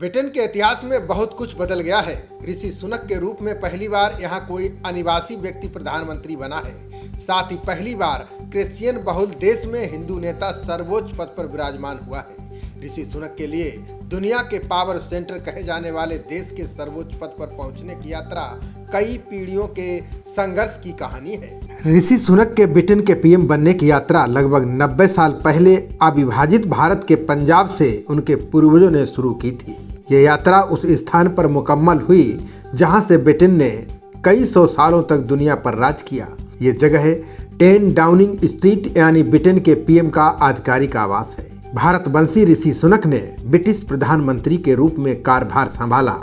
Britain के इतिहास में बहुत कुछ बदल गया है। ऋषि सुनक के रूप में पहली बार यहाँ कोई अनिवासी व्यक्ति प्रधानमंत्री बना है। साथ ही पहली बार क्रिश्चियन बहुल देश में हिंदू नेता सर्वोच्च पद पर विराजमान हुआ है। ऋषि सुनक के लिए दुनिया के पावर सेंटर कहे जाने वाले देश के सर्वोच्च पद पर पहुंचने की यात्रा कई पीढ़ियों के संघर्ष की कहानी है। ऋषि सुनक के ब्रिटेन के पीएम बनने की यात्रा लगभग 90 साल पहले अविभाजित भारत के पंजाब से उनके पूर्वजों ने शुरू की थी। ये यात्रा उस स्थान पर मुकम्मल हुई जहां से ब्रिटेन ने कई सौ सालों तक दुनिया पर राज किया। ये जगह है 10 डाउनिंग स्ट्रीट, यानी ब्रिटेन के पीएम का आधिकारिक आवास है। भारतवंशी ऋषि सुनक ने ब्रिटिश प्रधानमंत्री के रूप में कार्यभार संभाला।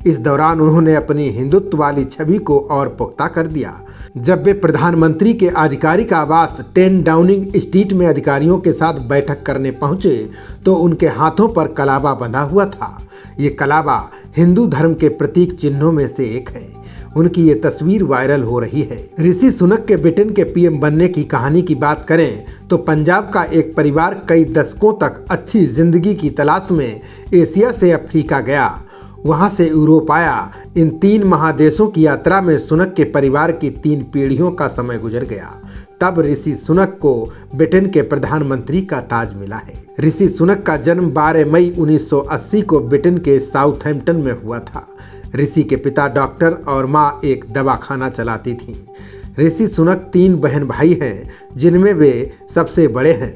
इस दौरान उन्होंने अपनी हिंदुत्व वाली छवि को और पुख्ता कर दिया। जब वे प्रधानमंत्री के आधिकारिक आवास 10 डाउनिंग स्ट्रीट में अधिकारियों के साथ बैठक करने पहुंचे तो उनके हाथों पर कलाबा बंधा हुआ था। ये कलाबा हिंदू धर्म के प्रतीक चिन्हों में से एक है। उनकी ये तस्वीर वायरल हो रही है। ऋषि सुनक के ब्रिटेन के पीएम बनने की कहानी की बात करें तो पंजाब का एक परिवार कई दशकों तक अच्छी जिंदगी की तलाश में एशिया से अफ्रीका गया, वहां से यूरोप आया। इन 3 महादेशों की यात्रा में सुनक के परिवार की 3 पीढ़ियों का समय गुजर गया। तब ऋषि सुनक को ब्रिटेन के प्रधानमंत्री का ताज मिला है। ऋषि सुनक का जन्म 12 मई 1980 को ब्रिटेन के साउथहैम्पटन में हुआ था। ऋषि के पिता डॉक्टर और माँ एक दवाखाना चलाती थीं। ऋषि सुनक 3 बहन भाई हैं, जिनमें वे सबसे बड़े हैं।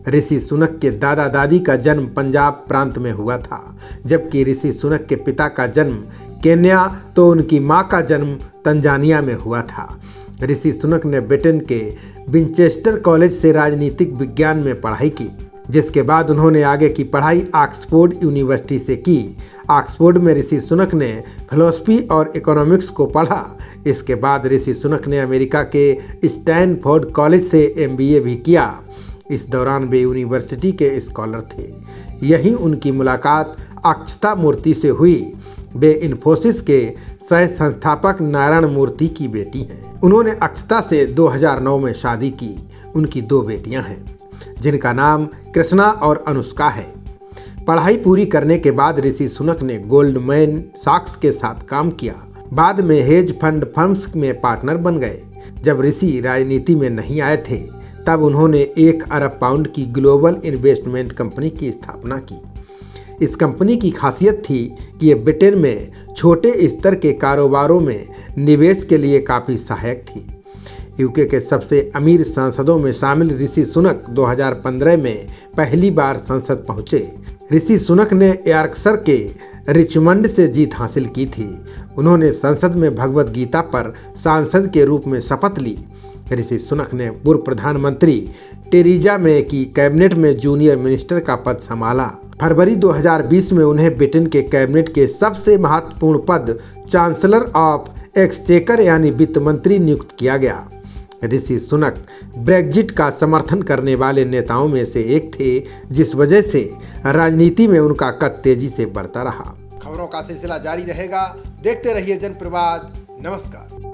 ऋषि सुनक के दादा दादी का जन्म पंजाब प्रांत में हुआ था, जबकि ऋषि सुनक के पिता का जन्म केन्या तो उनकी मां का जन्म तंजानिया में हुआ था। ऋषि सुनक ने ब्रिटेन के विंचेस्टर कॉलेज से राजनीतिक विज्ञान में पढ़ाई की, जिसके बाद उन्होंने आगे की पढ़ाई ऑक्सफोर्ड यूनिवर्सिटी से की। ऑक्सफोर्ड में ऋषि सुनक ने फिलॉसफी और इकोनॉमिक्स को पढ़ा। इसके बाद ऋषि सुनक ने अमेरिका के स्टैनफोर्ड कॉलेज से MBA भी किया। इस दौरान वे यूनिवर्सिटी के स्कॉलर थे। यहीं उनकी मुलाकात अक्षता मूर्ति से हुई। वे इन्फोसिस के सह संस्थापक नारायण मूर्ति की बेटी हैं। उन्होंने अक्षता से 2009 में शादी की। उनकी 2 बेटियां हैं, जिनका नाम कृष्णा और अनुष्का है। पढ़ाई पूरी करने के बाद ऋषि सुनक ने गोल्डमैन सॉक्स के साथ काम किया। बाद में हेज फंड फर्म्स में पार्टनर बन गए। जब ऋषि राजनीति में नहीं आए थे तब उन्होंने 1 अरब पाउंड की ग्लोबल इन्वेस्टमेंट कंपनी की स्थापना की। इस कंपनी की खासियत थी कि ये ब्रिटेन में छोटे स्तर के कारोबारों में निवेश के लिए काफ़ी सहायक थी। यूके के सबसे अमीर सांसदों में शामिल ऋषि सुनक 2015 में पहली बार संसद पहुंचे। ऋषि सुनक ने यॉर्कशायर के रिचमंड से जीत हासिल की थी। उन्होंने संसद में भगवद गीता पर सांसद के रूप में शपथ ली। ऋषि सुनक ने पूर्व प्रधानमंत्री टेरेसा मे की कैबिनेट में जूनियर मिनिस्टर का पद संभाला। फरवरी 2020 में उन्हें ब्रिटेन के कैबिनेट के सबसे महत्वपूर्ण पद चांसलर ऑफ एक्सचेकर यानी वित्त मंत्री नियुक्त किया गया। ऋषि सुनक ब्रेग्जिट का समर्थन करने वाले नेताओं में से एक थे, जिस वजह से राजनीति में उनका कद तेजी से बढ़ता रहा। खबरों का सिलसिला जारी रहेगा। देखते रहिए जनप्रवाद। नमस्कार।